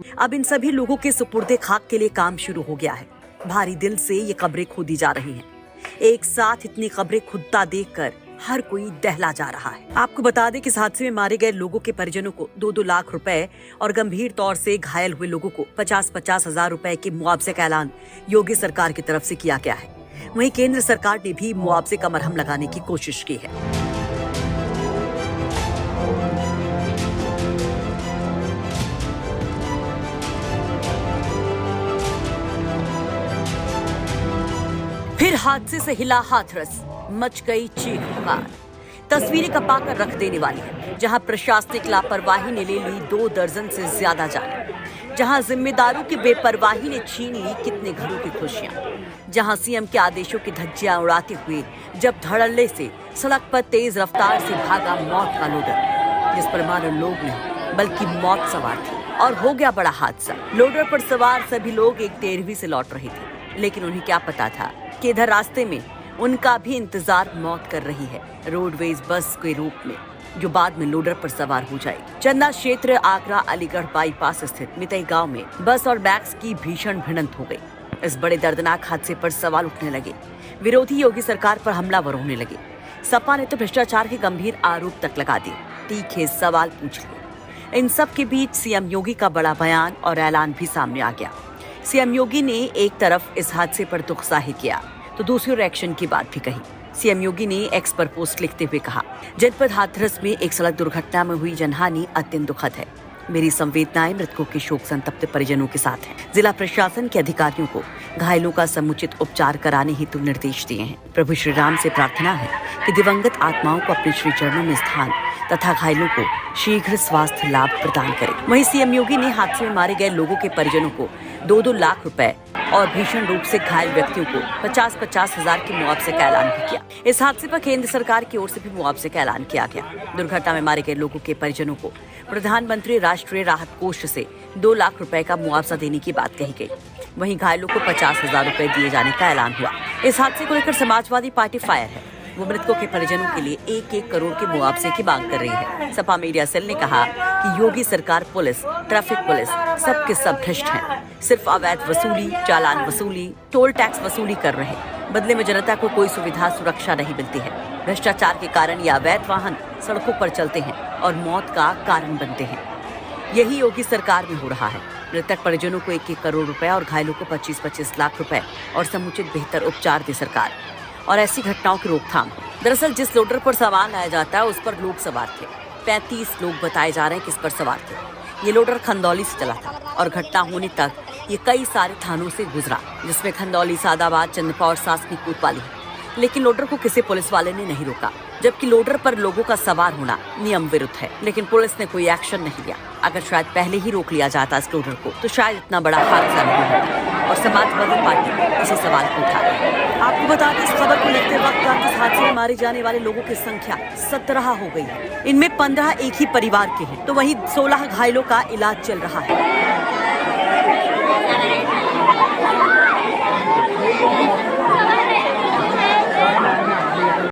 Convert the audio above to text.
अब इन सभी लोगों के सुपुर्दे खाक के लिए काम शुरू हो गया है। भारी दिल से ये कब्रें खोदी जा रही हैं। एक साथ इतनी कब्रें खुदता देखकर हर कोई दहला जा रहा है। आपको बता दें कि इस हादसे में मारे गए लोगों के परिजनों को 2-2 लाख रुपए और गंभीर तौर से घायल हुए लोगों को 50-50 हजार रुपए के मुआवजे का ऐलान योगी सरकार की तरफ से किया गया है। वहीं केंद्र सरकार ने भी मुआवजे का मरहम लगाने की कोशिश की है। फिर हादसे से हिला हाथरस, मच गई चीख पुकार। तस्वीरें कपाकर रख देने वाली है, जहां प्रशासनिक लापरवाही ने ले ली 2 दर्जन से ज्यादा जान, जहां जिम्मेदारों की बेपरवाही ने छीन ली कितने घरों की खुशियां, जहां सीएम के आदेशों की धज्जियां उड़ाते हुए जब धड़ल्ले से सड़क पर तेज रफ्तार से भागा मौत का लोडर, जिस पर मानो लोग नहीं बल्कि मौत सवार थी। और हो गया बड़ा हादसा। लोडर पर सवार सभी लोग एक 13वीं से लौट रहे थे, लेकिन उन्हें क्या पता था कि इधर रास्ते में उनका भी इंतजार मौत कर रही है, रोडवेज बस के रूप में, जो बाद में लोडर पर सवार हो जाएगी। चंदा क्षेत्र आगरा अलीगढ़ बाईपास स्थित मितई गांव में बस और मैक्स की भीषण भिड़ंत हो गई। इस बड़े दर्दनाक हादसे पर सवाल उठने लगे। विरोधी योगी सरकार पर हमलावर होने लगे। सपा ने तो भ्रष्टाचार के गंभीर आरोप तक लगा दिए, तीखे सवाल पूछ लिए। इन सब के बीच सीएम योगी का बड़ा बयान और ऐलान भी सामने आ गया। सीएम योगी ने एक तरफ इस हादसे पर दुख जाहिर किया तो दूसरी ओर एक्शन की बात भी कही। सीएम योगी ने एक्स पर पोस्ट लिखते हुए कहा, जनपद हाथरस में एक सड़क दुर्घटना में हुई जनहानि अत्यंत दुखद है। मेरी संवेदनाएं मृतकों के शोक संतप्त परिजनों के साथ हैं। जिला प्रशासन के अधिकारियों को घायलों का समुचित उपचार कराने हेतु निर्देश दिए हैं। प्रभु श्री राम से प्रार्थना है कि दिवंगत आत्माओं को अपने श्री चरणों में स्थान तथा घायलों को शीघ्र स्वास्थ्य लाभ प्रदान करे। वहीं सीएम योगी ने हादसे में मारे गए लोगों के परिजनों को 2-2 लाख रुपए और भीषण रूप से घायल व्यक्तियों को 50-50 हजार के मुआवजे का ऐलान भी किया। इस हादसे पर केंद्र सरकार की ओर से भी मुआवजे का ऐलान किया गया। दुर्घटना में मारे गए लोगों के परिजनों को प्रधानमंत्री राष्ट्रीय राहत कोष से 2 लाख रुपए का मुआवजा देने की बात कही गई। वहीं घायलों को 50 हजार रुपए दिए जाने का ऐलान हुआ। इस हादसे को लेकर समाजवादी पार्टी फायर है। वो मृतकों के परिजनों के लिए 1-1 करोड़ के मुआवजे की मांग कर रही है। सपा मीडिया सेल ने कहा कि योगी सरकार, पुलिस, ट्रैफिक पुलिस सबके सब भ्रष्ट हैं। सिर्फ अवैध वसूली, चालान वसूली, टोल टैक्स वसूली कर रहे। बदले में जनता को कोई सुविधा सुरक्षा नहीं मिलती है। भ्रष्टाचार के कारण ये अवैध वाहन सड़कों पर चलते हैं और मौत का कारण बनते हैं। यही योगी सरकार में हो रहा है। मृतक परिजनों को 1-1 करोड़ रुपए और घायलों को 25-25 लाख रुपए और समुचित बेहतर उपचार दे सरकार और ऐसी घटनाओं की रोकथाम। दरअसल जिस लोडर पर सामान लाया जाता है उस पर लोग सवार थे। 35 लोग बताए जा रहे हैं कि इस पर सवार थे। ये लोडर खंदौली से चला था और घटना होने तक ये कई सारे थानों से गुजरा, जिसमें खंदौली, सादाबाद, चंदपा और सासनी कोतवाली है। लेकिन लोडर को किसी पुलिस वाले ने नहीं रोका, जबकि लोडर पर लोगों का सवार होना नियम विरुद्ध है। लेकिन पुलिस ने कोई एक्शन नहीं लिया। अगर शायद पहले ही रोक लिया जाता इस लोडर को तो शायद इतना बड़ा हादसा नहीं होता। और समाजवादी पार्टी इसी सवाल को उठा रही है। आपको बता दें, इस खबर को लिखते वक्त इस हादसे में मारे जाने वाले लोगों की संख्या 17 हो गई है। इनमें 15 एक ही परिवार के हैं, तो वहीं 16 घायलों का इलाज चल रहा है।